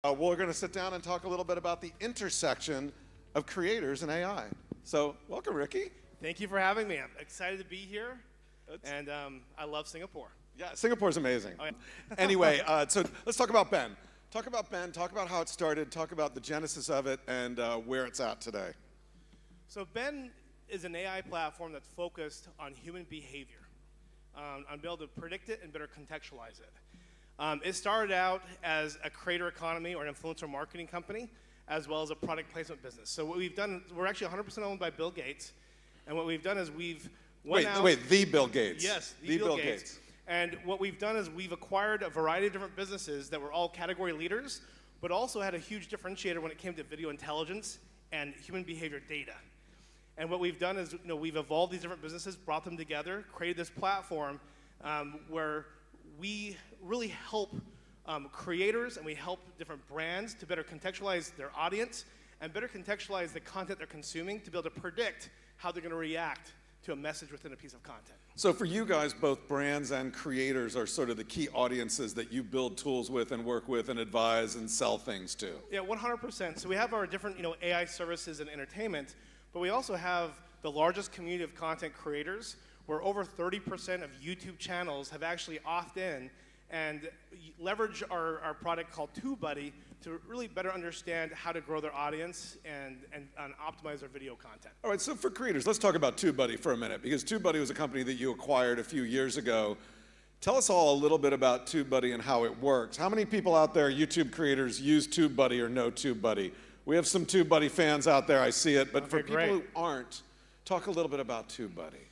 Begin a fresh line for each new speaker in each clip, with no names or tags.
We're going to sit down and talk a little bit about the intersection of creators and AI. So, welcome, Ricky.
Thank you for having me. I'm excited to be here, and I love Singapore.
Yeah, Singapore's amazing.
Oh, yeah.
Anyway, so let's talk about Ben. Talk about Ben, talk about how it started, talk about the genesis of it, and where it's at today.
So Ben is an AI platform that's focused on human behavior, on being able to predict it and better contextualize it. It started out as a creator economy or an influencer marketing company, as well as a product placement business. So what we've done, we're actually 100% owned by Bill Gates, and what we've done is we've
the Bill Gates.
Yes, the Bill Gates. And what we've done is we've acquired a variety of different businesses that were all category leaders, but also had a huge differentiator when it came to video intelligence and human behavior data. And what we've done is, we've evolved these different businesses, brought them together, created this platform where we really help creators and we help different brands to better contextualize their audience and better contextualize the content they're consuming to be able to predict how they're going to react to a message within a piece of content.
So for you guys, both brands and creators are sort of the key audiences that you build tools with and work with and advise and sell things to.
Yeah, 100%. So we have our different AI services and entertainment, but we also have the largest community of content creators where over 30% of YouTube channels have actually opted in and leverage our product called TubeBuddy to really better understand how to grow their audience and optimize their video content.
All right, so for creators, let's talk about TubeBuddy for a minute, because TubeBuddy was a company that you acquired a few years ago. Tell us all a little bit about TubeBuddy and how it works. How many people out there, YouTube creators, use TubeBuddy or know TubeBuddy? We have some TubeBuddy fans out there, I see it, but for people who aren't, talk a little bit about TubeBuddy.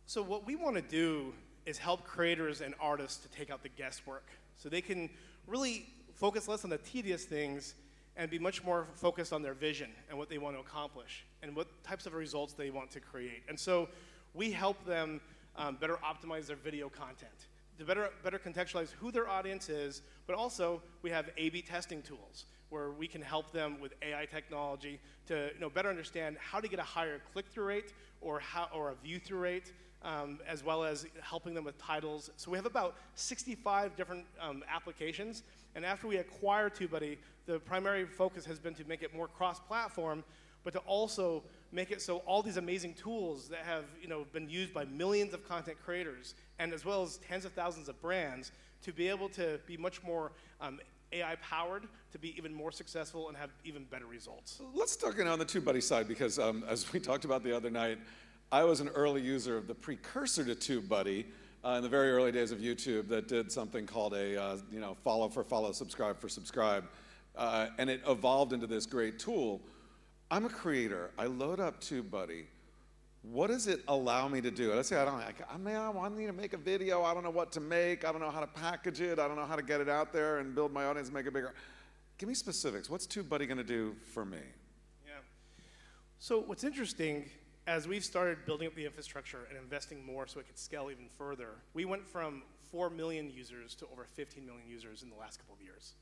So what we want to do is help creators and artists to take out the guesswork so they can really focus less on the tedious things and be much more focused on their vision and what they want to accomplish and what types of results they want to create. And so we help them better optimize their video content, to better contextualize who their audience is, but also we have A/B testing tools where we can help them with AI technology to better understand how to get a higher click-through rate or a view-through rate, as well as helping them with titles. So we have about 65 different applications. And after we acquired TubeBuddy, the primary focus has been to make it more cross-platform, but to also make it so all these amazing tools that have been used by millions of content creators, and as well as tens of thousands of brands, to be able to be much more AI-powered, to be even more successful and have even better results.
Let's talk on the TubeBuddy side, because as we talked about the other night, I was an early user of the precursor to TubeBuddy in the very early days of YouTube that did something called a follow for follow, subscribe for subscribe, and it evolved into this great tool. I'm a creator. I load up TubeBuddy. What does it allow me to do? Let's say I need to make a video. I don't know what to make. I don't know how to package it. I don't know how to get it out there and build my audience and make it bigger. Give me specifics. What's TubeBuddy going to do for me?
Yeah. So what's interesting, as we've started building up the infrastructure and investing more so it could scale even further, we went from 4 million users to over 15 million users in the last couple of years.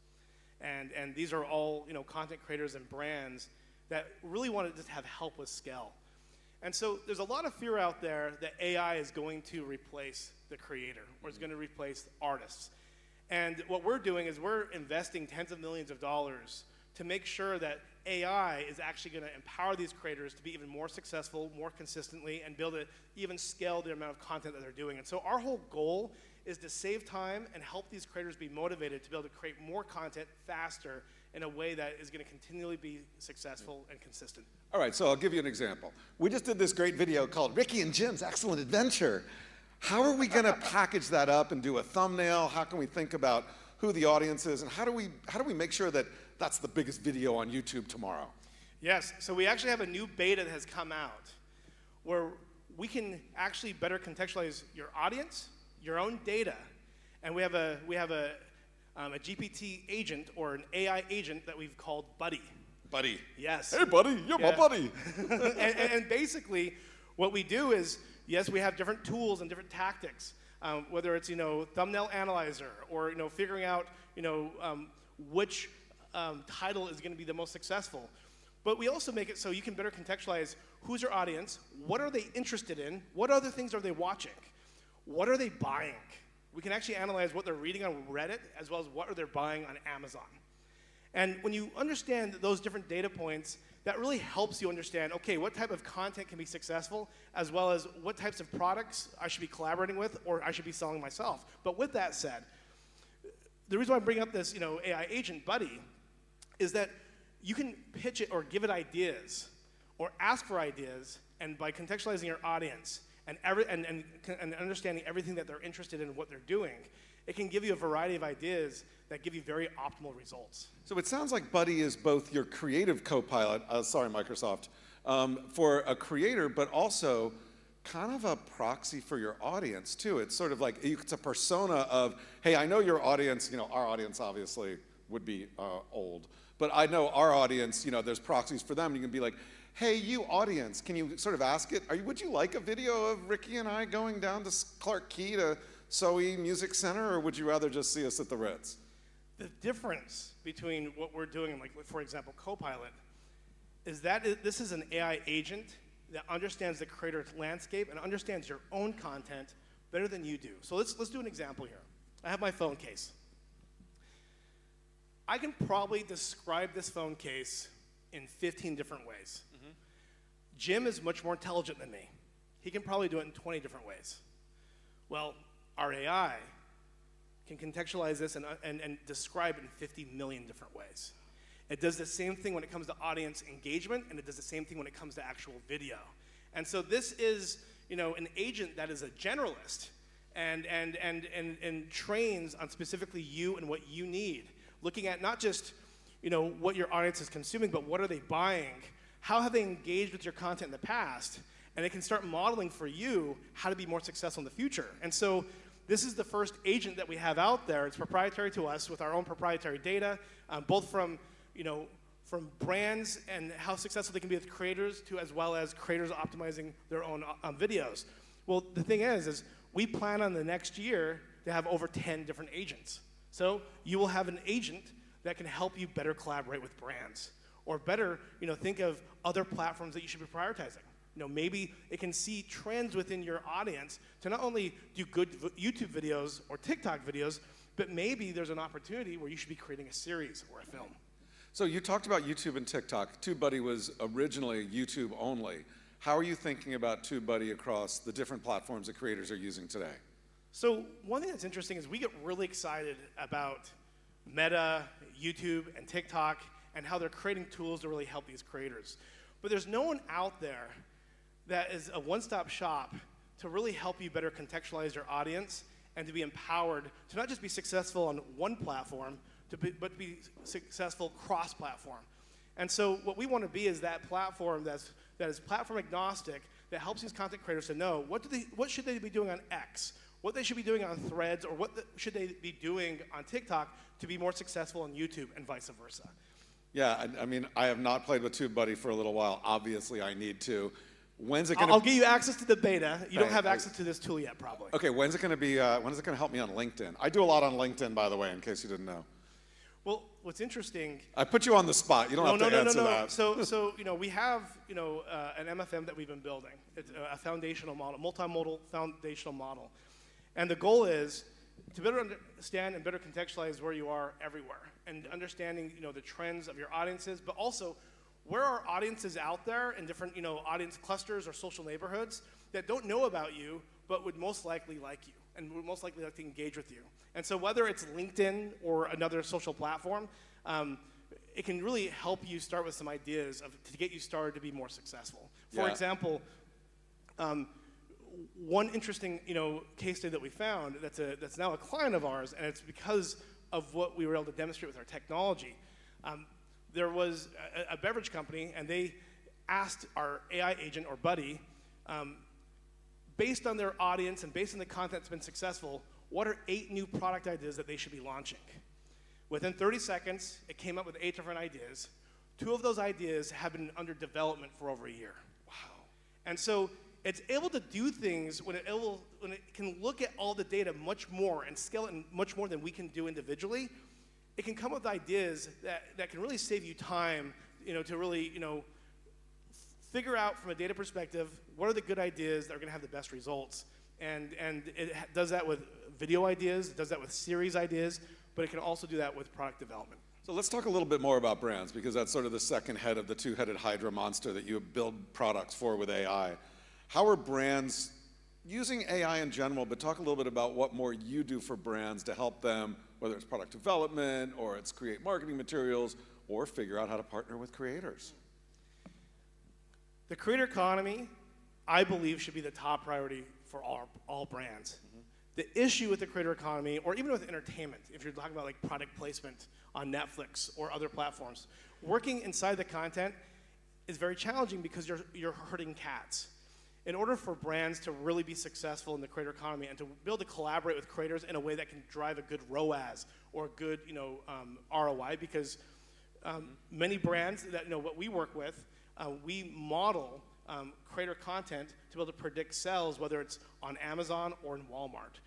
And these are all content creators and brands that really wanted to have help with scale. And so there's a lot of fear out there that AI is going to replace the creator or is going to replace artists. And what we're doing is we're investing tens of millions of dollars to make sure that AI is actually going to empower these creators to be even more successful, more consistently, and be able to even scale the amount of content that they're doing. And so our whole goal is to save time and help these creators be motivated to be able to create more content faster in a way that is going to continually be successful and consistent.
All right, so I'll give you an example. We just did this great video called Ricky and Jim's Excellent Adventure. How are we going to package that up and do a thumbnail? How can we think about who the audience is, and how do we make sure that that's the biggest video on YouTube tomorrow?
Yes, so we actually have a new beta that has come out where we can actually better contextualize your audience, your own data, and we have a GPT agent or an AI agent that we've called Buddy.
Buddy.
Yes.
Hey, buddy, you're my buddy.
and basically, what we do is, yes, we have different tools and different tactics, whether it's thumbnail analyzer or figuring out which title is going to be the most successful. But we also make it so you can better contextualize who's your audience, what are they interested in, what other things are they watching, what are they buying. We can actually analyze what they're reading on Reddit as well as what are they buying on Amazon. And when you understand those different data points, that really helps you understand, okay, what type of content can be successful, as well as what types of products I should be collaborating with or I should be selling myself. But with that said, the reason why I bring up this AI agent, Buddy, is that you can pitch it or give it ideas or ask for ideas, and by contextualizing your audience and understanding everything that they're interested in and what they're doing, it can give you a variety of ideas that give you very optimal results.
So it sounds like Buddy is both your creative co-pilot, sorry Microsoft, for a creator, but also kind of a proxy for your audience too. It's sort of like, it's a persona of, hey, I know your audience, our audience obviously would be old, but I know our audience, there's proxies for them. You can be like, hey, you audience, can you sort of ask it, would you like a video of Ricky and I going down to Clark Key to Soe Music Center, or would you rather just see us at the Ritz?
The difference between what we're doing, like for example, Copilot, is that this is an AI agent that understands the creator landscape and understands your own content better than you do. So let's do an example here. I have my phone case. I can probably describe this phone case in 15 different ways. Mm-hmm. Jim is much more intelligent than me. He can probably do it in 20 different ways. Well, our AI can contextualize this and describe it in 50 million different ways. It does the same thing when it comes to audience engagement, and it does the same thing when it comes to actual video. And so this is, an agent that is a generalist and trains on specifically you and what you need, looking at not just, what your audience is consuming, but what are they buying? How have they engaged with your content in the past? And it can start modeling for you how to be more successful in the future. And so this is the first agent that we have out there. It's proprietary to us with our own proprietary data, both from brands and how successful they can be with creators to as well as creators optimizing their own videos. Well, the thing is we plan on the next year to have over 10 different agents. So you will have an agent that can help you better collaborate with brands, or better, think of other platforms that you should be prioritizing. Maybe it can see trends within your audience to not only do good YouTube videos or TikTok videos, but maybe there's an opportunity where you should be creating a series or a film.
So you talked about YouTube and TikTok. TubeBuddy was originally YouTube only. How are you thinking about TubeBuddy across the different platforms that creators are using today?
So one thing that's interesting is we get really excited about Meta, YouTube, and TikTok, and how they're creating tools to really help these creators. But there's no one out there that is a one-stop shop to really help you better contextualize your audience and to be empowered to not just be successful on one platform, but to be successful cross-platform. And so what we want to be is that platform that is platform agnostic, that helps these content creators to know what should they be doing on X, what they should be doing on Threads, or what should they be doing on TikTok to be more successful on YouTube, and vice versa.
Yeah, I have not played with TubeBuddy for a little while. Obviously, I need to. When's it going to?
I'll give you access to the beta. You don't have access to this tool yet, probably.
Okay, when's it going to be? When is it going to help me on LinkedIn? I do a lot on LinkedIn, by the way, in case you didn't know.
Well, what's interesting?
I put you on the spot. You don't have to answer that.
So we have an MFM that we've been building. It's a foundational model, multimodal foundational model, and the goal is to better understand and better contextualize where you are everywhere, and understanding the trends of your audiences, but also where are audiences out there in different audience clusters or social neighborhoods that don't know about you but would most likely like you and would most likely like to engage with you. And so whether it's LinkedIn or another social platform, it can really help you start with some ideas to get you started to be more successful. For example, one interesting case study that we found that's now a client of ours, and it's because of what we were able to demonstrate with our technology. There was a beverage company, and they asked our AI agent, or Buddy, based on their audience and based on the content that's been successful, what are 8 new product ideas that they should be launching? Within 30 seconds, it came up with 8 different ideas. 2 of those ideas have been under development for over a year. Wow. And so it's able to do things when it can look at all the data much more and scale it much more than we can do individually. It can come up with ideas that can really save you time, to really, figure out from a data perspective what are the good ideas that are going to have the best results. And it does that with video ideas, it does that with series ideas, but it can also do that with product development.
So let's talk a little bit more about brands, because that's sort of the second head of the two-headed Hydra monster that you build products for with AI. How are brands using AI in general, but talk a little bit about what more you do for brands to help them, whether it's product development or it's create marketing materials or figure out how to partner with creators.
The creator economy, I believe, should be the top priority for all brands. Mm-hmm. The issue with the creator economy, or even with entertainment, if you're talking about like product placement on Netflix or other platforms, working inside the content is very challenging because you're herding cats. In order for brands to really be successful in the creator economy and to be able to collaborate with creators in a way that can drive a good ROAS or a good ROI, because many brands that what we work with, we model creator content to be able to predict sales, whether it's on Amazon or in Walmart.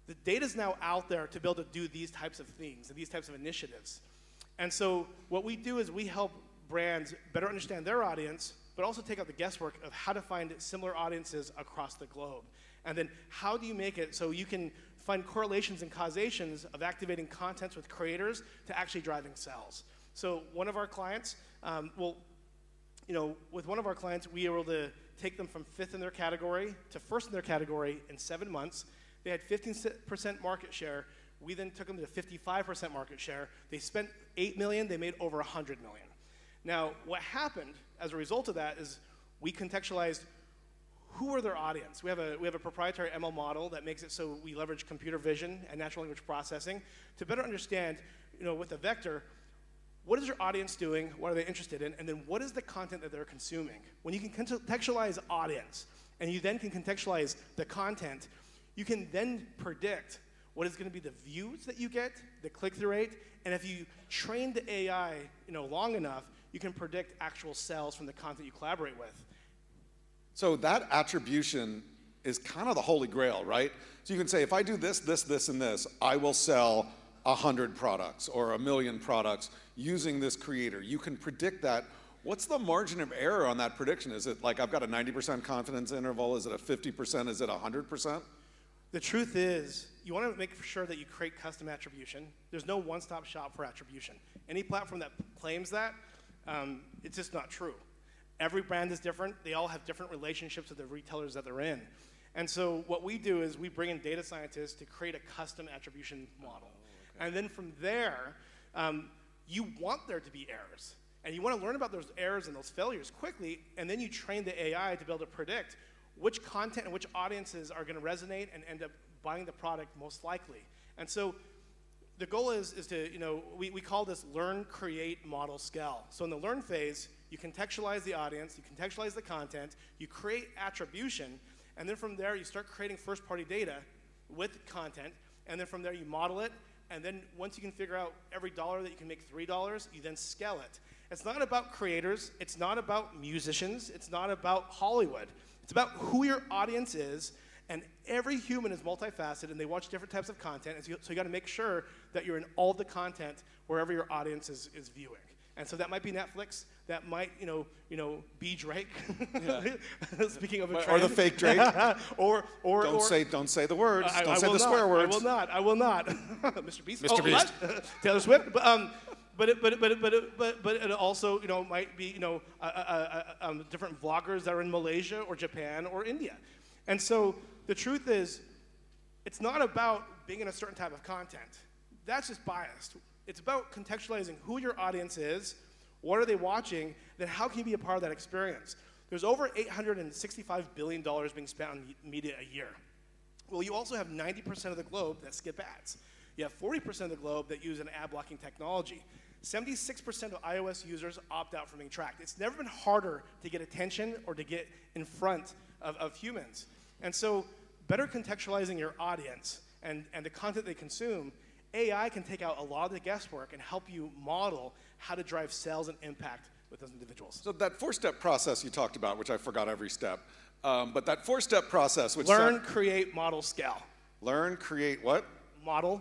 The data's now out there to be able to do these types of things and these types of initiatives. And so what we do is we help brands better understand their audience, but also take out the guesswork of how to find similar audiences across the globe. And then how do you make it so you can find correlations and causations of activating contents with creators to actually driving sales. So one of our clients, with one of our clients, we were able to take them from 5th in their category to 1st in their category in 7 months. They had 15% market share. We then took them to 55% market share. They spent $8 million. They made over $100 million. Now, what happened as a result of that is we contextualized who are their audience. We have a proprietary ML model that makes it so we leverage computer vision and natural language processing to better understand, with a vector, what is your audience doing? What are they interested in? And then what is the content that they're consuming? When you can contextualize audience and you then can contextualize the content, you can then predict what is going to be the views that you get, the click-through rate, and if you train the AI, long enough, you can predict actual sales from the content you collaborate with.
So that attribution is kind of the holy grail, right? So you can say, if I do this, this, this, and this, I will sell 100 products or 1 million products using this creator. You can predict that. What's the margin of error on that prediction? Is it like I've got a 90% confidence interval? Is it a 50%? Is it 100%?
The truth is, you want to make sure that you create custom attribution. There's no one-stop shop for attribution. Any platform that claims that, it's just not true. Every brand is different. They all have different relationships with the retailers that they're in. And so what we do is we bring in data scientists to create a custom attribution model. Okay. And then from there, you want there to be errors. And you want to learn about those errors and those failures quickly, and then you train the AI to be able to predict which content and which audiences are going to resonate and end up buying the product most likely. And so the goal is to, we call this learn, create, model, scale. So in the learn phase, you contextualize the audience, you contextualize the content, you create attribution, and then from there you start creating first-party data with content, and then from there you model it, and then once you can figure out every dollar that you can make $3, you then scale it. It's not about creators, it's not about musicians, it's not about Hollywood. It's about who your audience is, and every human is multifaceted, and they watch different types of content, and so you got to make sure that you're in all the content wherever your audience is viewing. And so that might be Netflix, that might, be Drake. Yeah. Speaking of a trend.
Or the fake Drake. Don't say the words. Don't say the swear words.
I will not. Mr. Beast.
Mr. Beast.
Taylor Swift. But it also might be different vloggers that are in Malaysia or Japan or India, and so the truth is, it's not about being in a certain type of content. That's just biased. It's about contextualizing who your audience is, what are they watching, then how can you be a part of that experience? There's over $865 billion being spent on media a year. Well, you also have 90% of the globe that skip ads. You have 40% of the globe that use an ad blocking technology. 76% of iOS users opt out from being tracked. It's never been harder to get attention or to get in front of humans. And so better contextualizing your audience and the content they consume, AI can take out a lot of the guesswork and help you model how to drive sales and impact with those individuals.
So that 4-step process you talked about, which I forgot every step, but that 4-step process, which
learn, create, model, scale.
Learn, create what?
Model,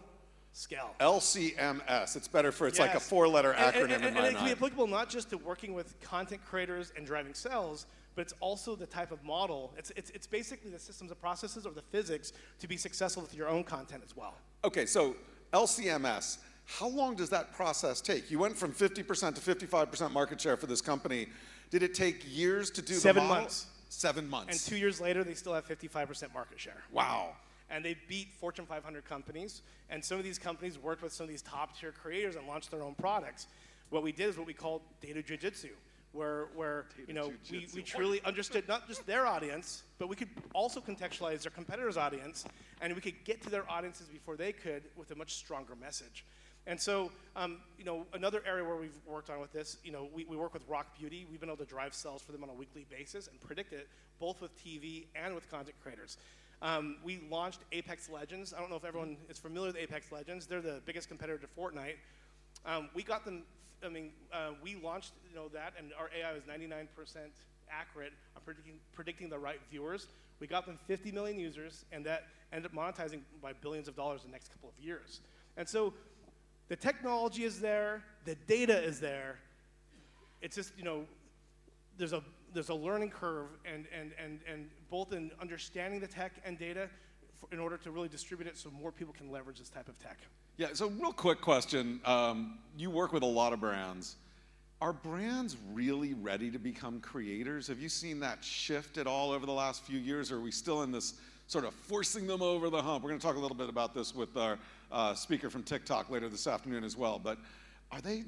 scale.
LCMS. It's better for, it's like a 4-letter acronym in my mind.
And it can be applicable not just to working with content creators and driving sales, but it's also the type of model. It's basically the systems of processes or the physics to be successful with your own content as well.
Okay, so LCMS. How long does that process take? You went from 50% to 55% market share for this company. Did it take years to do the model?
7 months.
7 months.
And 2 years later, they still have 55% market share.
Wow.
And they beat Fortune 500 companies. And some of these companies worked with some of these top-tier creators and launched their own products. What we did is what we called data jiu-jitsu, where we truly understood not just their audience, but we could also contextualize their competitors' audience, and we could get to their audiences before they could with a much stronger message. And so, another area where we've worked on with this, we work with Rock Beauty. We've been able to drive sales for them on a weekly basis and predict it, both with TV and with content creators. We launched Apex Legends. I don't know if everyone is familiar with Apex Legends. They're the biggest competitor to Fortnite. We got them, we launched that, and our AI was 99% accurate on predicting the right viewers. We got them 50 million users, and that ended up monetizing by billions of dollars in the next couple of years. And so the technology is there, the data is there. It's just, there's a learning curve, and both in understanding the tech and data in order to really distribute it so more people can leverage this type of tech.
Yeah, so real quick question. You work with a lot of brands. Are brands really ready to become creators? Have you seen that shift at all over the last few years, or are we still in this sort of forcing them over the hump? We're going to talk a little bit about this with our speaker from TikTok later this afternoon as well. But are they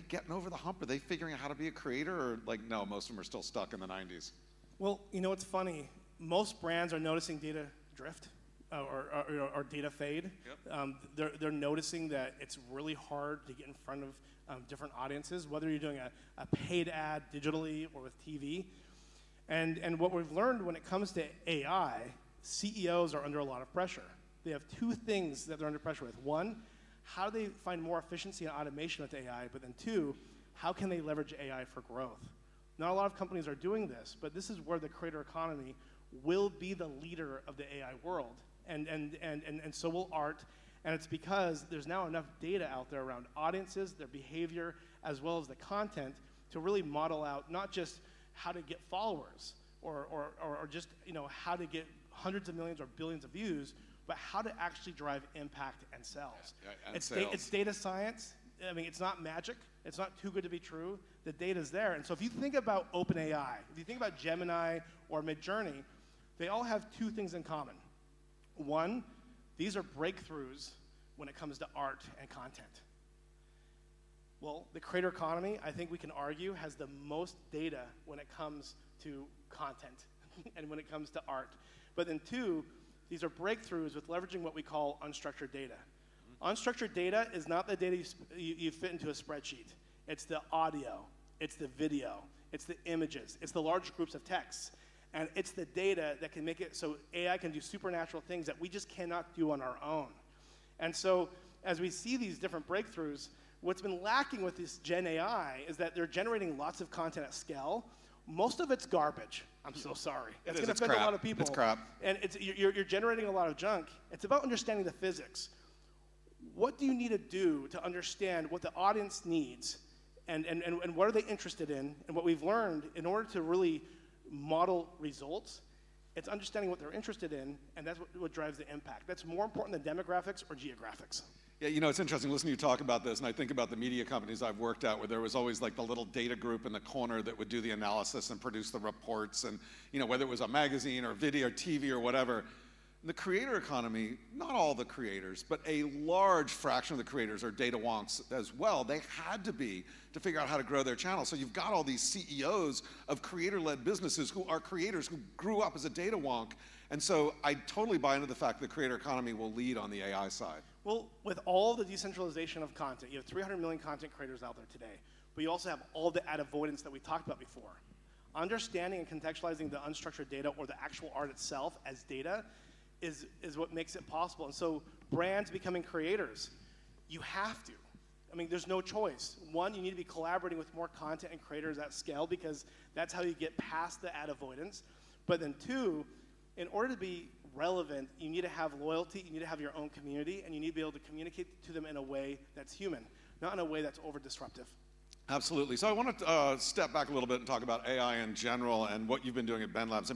getting over the hump? Are they figuring out how to be a creator, or no, most of them are still stuck in the 90s?
Well, it's funny. Most brands are noticing data drift or data fade. Yep. They're noticing that it's really hard to get in front of different audiences, whether you're doing a paid ad digitally or with TV. And what we've learned when it comes to AI, CEOs are under a lot of pressure. They have two things that they're under pressure with. One, how do they find more efficiency and automation with AI? But then two, how can they leverage AI for growth? Not a lot of companies are doing this, but this is where the creator economy will be the leader of the AI world. And so will art. And it's because there's now enough data out there around audiences, their behavior, as well as the content to really model out not just how to get followers or just how to get hundreds of millions or billions of views, but how to actually drive impact and sales. It's data science. It's not magic. It's not too good to be true. The data's there. And so if you think about OpenAI, if you think about Gemini or Midjourney, they all have two things in common. One, these are breakthroughs when it comes to art and content. Well, the creator economy, I think we can argue, has the most data when it comes to content and when it comes to art. But then two, these are breakthroughs with leveraging what we call unstructured data. Unstructured data is not the data you fit into a spreadsheet. It's the audio, it's the video, it's the images, it's the large groups of texts. And it's the data that can make it so AI can do supernatural things that we just cannot do on our own. And so as we see these different breakthroughs, what's been lacking with this Gen AI is that they're generating lots of content at scale. Most of it's garbage. I'm so sorry. It's going to offend a lot of people.
It's crap.
And you're generating a lot of junk. It's about understanding the physics. What do you need to do to understand what the audience needs and what are they interested in? And what we've learned in order to really model results, it's understanding what they're interested in, and that's what drives the impact. That's more important than demographics or geographics.
Yeah, it's interesting listening to you talk about this, and I think about the media companies I've worked at where there was always like the little data group in the corner that would do the analysis and produce the reports, and whether it was a magazine or video or TV or whatever. The creator economy, not all the creators, but a large fraction of the creators are data wonks as well. They had to be to figure out how to grow their channel. So you've got all these CEOs of creator-led businesses who are creators who grew up as a data wonk. And so I totally buy into the fact that the creator economy will lead on the AI side.
Well, with all the decentralization of content, you have 300 million content creators out there today, but you also have all the ad avoidance that we talked about before. Understanding and contextualizing the unstructured data or the actual art itself as data is what makes it possible. And so brands becoming creators, you have to. There's no choice. One, you need to be collaborating with more content and creators at scale because that's how you get past the ad avoidance. But then two, in order to be relevant, you need to have loyalty, you need to have your own community, and you need to be able to communicate to them in a way that's human, not in a way that's over-disruptive.
Absolutely. So I want to step back a little bit and talk about AI in general and what you've been doing at BENlabs.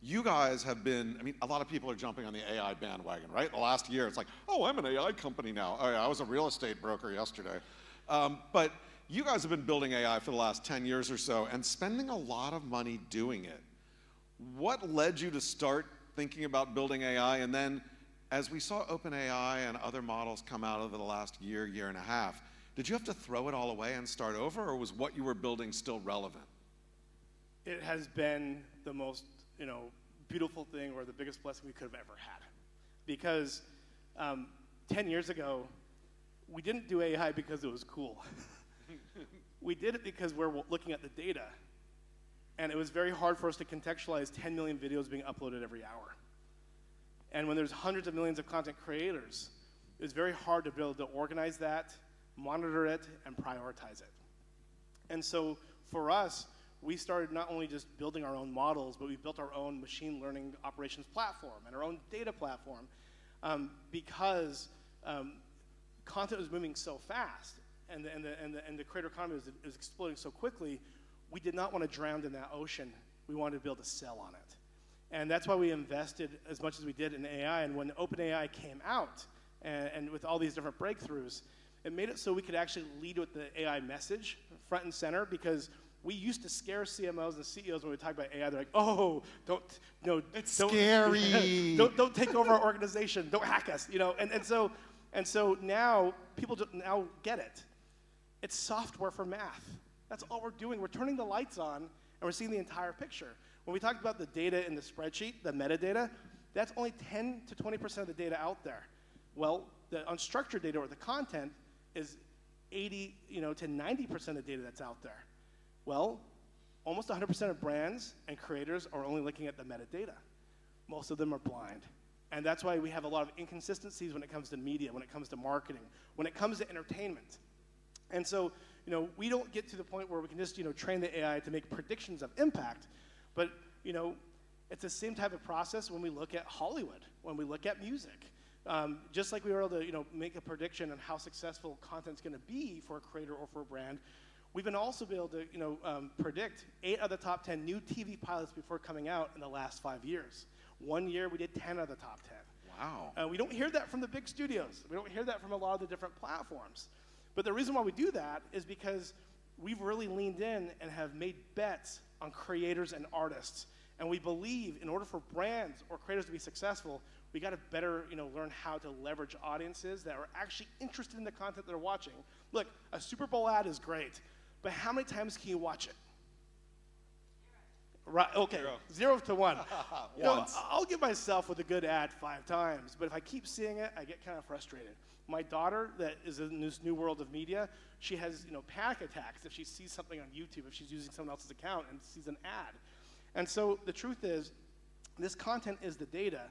you guys have been, I mean, a lot of people are jumping on the AI bandwagon, right? The last year, it's like, oh, I'm an AI company now. Oh, yeah, I was a real estate broker yesterday. But you guys have been building AI for the last 10 years or so and spending a lot of money doing it. What led you to start thinking about building AI? And then, as we saw OpenAI and other models come out over the last year, year and a half, did you have to throw it all away and start over, or was what you were building still relevant?
It has been the most, beautiful thing, or the biggest blessing we could have ever had. Because 10 years ago, we didn't do AI because it was cool. We did it because we're looking at the data. And it was very hard for us to contextualize 10 million videos being uploaded every hour. And when there's hundreds of millions of content creators, it was very hard to be able to organize that, monitor it, and prioritize it. And so for us, we started not only just building our own models, but we built our own machine learning operations platform and our own data platform because content was moving so fast and the creator economy is exploding so quickly. We did not want to drown in that ocean. We wanted to be able to sell on it. And that's why we invested as much as we did in AI. And when OpenAI came out, and with all these different breakthroughs, it made it so we could actually lead with the AI message front and center, because we used to scare CMOs and CEOs when we talk about AI. They're like, "Oh,
it's scary.
don't take over our organization. Don't hack us." And so now people now get it. It's software for math. That's all we're doing. We're turning the lights on, and we're seeing the entire picture. When we talked about the data in the spreadsheet, the metadata, that's only 10 to 20% of the data out there. Well, the unstructured data, or the content, is 80 to 90% of the data that's out there. Well, almost 100% of brands and creators are only looking at the metadata. Most of them are blind. And that's why we have a lot of inconsistencies when it comes to media, when it comes to marketing, when it comes to entertainment. And so, we don't get to the point where we can just, train the AI to make predictions of impact. But, it's the same type of process when we look at Hollywood, when we look at music. Just like we were able to, make a prediction on how successful content's going to be for a creator or for a brand, we've been also able to, predict 8 of the top 10 new TV pilots before coming out in the last 5 years. 1 year, we did 10 of the top 10.
Wow.
We don't hear that from the big studios. We don't hear that from a lot of the different platforms. But the reason why we do that is because we've really leaned in and have made bets on creators and artists. And we believe in order for brands or creators to be successful, we got to better, learn how to leverage audiences that are actually interested in the content they're watching. Look, a Super Bowl ad is great, but how many times can you watch it? Right. Okay. 0 to 1.
Once.
I'll give myself with a good ad 5 times, but if I keep seeing it, I get kind of frustrated. My daughter, that is in this new world of media, she has panic attacks if she sees something on YouTube, if she's using someone else's account and sees an ad. And so the truth is, this content is the data,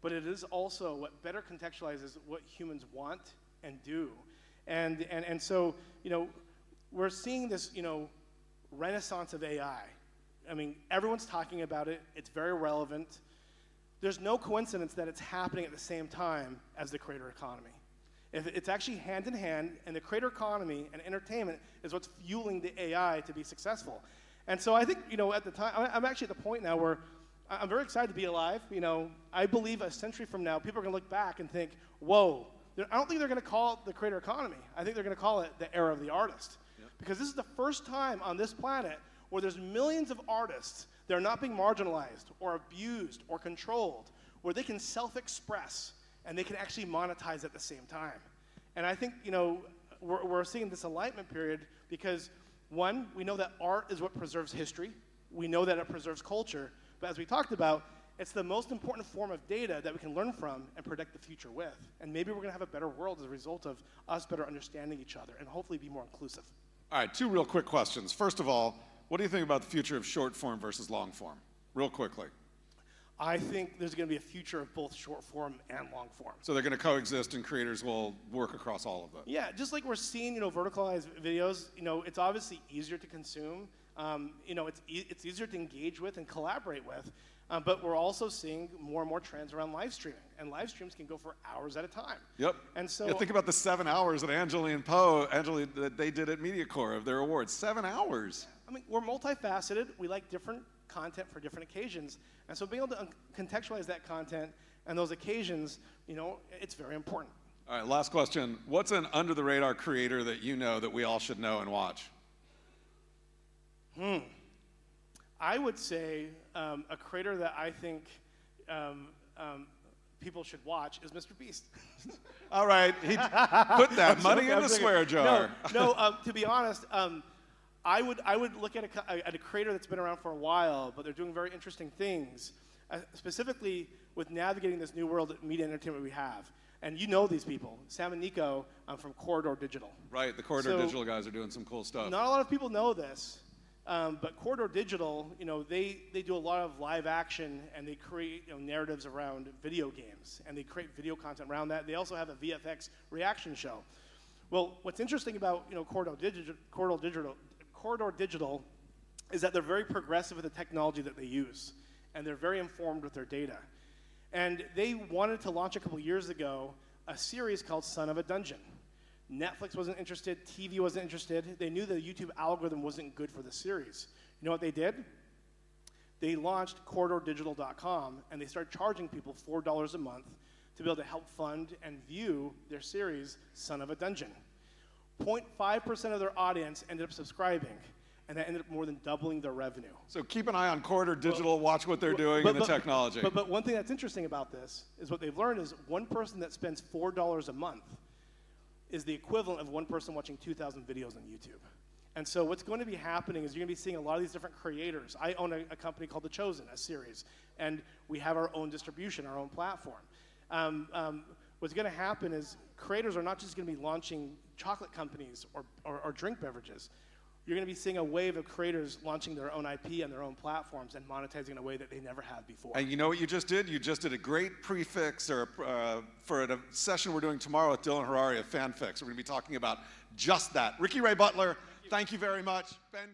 but it is also what better contextualizes what humans want and do. And so, we're seeing this, renaissance of AI. I mean, everyone's talking about it. It's very relevant. There's no coincidence that it's happening at the same time as the creator economy. If it's actually hand in hand, and the creator economy and entertainment is what's fueling the AI to be successful. And so I think, at the time, I'm actually at the point now where I'm very excited to be alive. I believe a century from now, people are going to look back and think, whoa, I don't think they're going to call it the creator economy. I think they're going to call it the era of the artist. Yep. Because this is the first time on this planet where there's millions of artists that are not being marginalized or abused or controlled, where they can self-express and they can actually monetize at the same time. And I think, we're seeing this enlightenment period because, one, we know that art is what preserves history. We know that it preserves culture. But as we talked about, it's the most important form of data that we can learn from and predict the future with. And maybe we're going to have a better world as a result of us better understanding each other and hopefully be more inclusive.
All right, 2 real quick questions. First of all, what do you think about the future of short form versus long form? Real quickly.
I think there's going to be a future of both short form and long form.
So they're going to coexist, and creators will work across all of them.
Yeah, just like we're seeing, verticalized videos. It's obviously easier to consume. It's easier to engage with and collaborate with. But we're also seeing more and more trends around live streaming, and live streams can go for hours at a time.
Yep.
And so
think about the 7 hours that Angela that they did at MediaCore of their awards. 7 hours.
I mean, we're multifaceted. We like different content for different occasions. And so being able to contextualize that content and those occasions, it's very important.
All right, last question. What's an under-the-radar creator that you know that we all should know and watch?
I would say a creator that I think people should watch is Mr. Beast.
All right, he put that money in the swear jar.
No, to be honest, I would look at a creator that's been around for a while, but they're doing very interesting things, specifically with navigating this new world of media and entertainment we have. And you know these people, Sam and Nico from Corridor Digital.
Right, the Corridor Digital guys are doing some cool stuff.
Not a lot of people know this, but Corridor Digital, they do a lot of live action, and they create narratives around video games, and they create video content around that. They also have a VFX reaction show. Well, what's interesting about Corridor Digital is that they're very progressive with the technology that they use, and they're very informed with their data. And they wanted to launch a couple years ago a series called Son of a Dungeon. Netflix wasn't interested, TV wasn't interested. They knew the YouTube algorithm wasn't good for the series. You know what they did? They launched CreatorWeek.com, and they started charging people $4 a month to be able to help fund and view their series, Son of a Dungeon. 0.5% of their audience ended up subscribing, and that ended up more than doubling their revenue.
So keep an eye on Corridor Digital, watch what they're doing in the technology.
But one thing that's interesting about this is what they've learned is one person that spends $4 a month is the equivalent of one person watching 2,000 videos on YouTube. And so what's going to be happening is you're going to be seeing a lot of these different creators. I own a company called The Chosen, a series, and we have our own distribution, our own platform. What's going to happen is creators are not just going to be launching chocolate companies or drink beverages. You're going to be seeing a wave of creators launching their own IP and their own platforms and monetizing in a way that they never have before.
And you know what you just did? You just did a great prefix for a session we're doing tomorrow with Dylan Harari of FanFix. We're going to be talking about just that. Ricky Ray Butler, thank you very much. Ben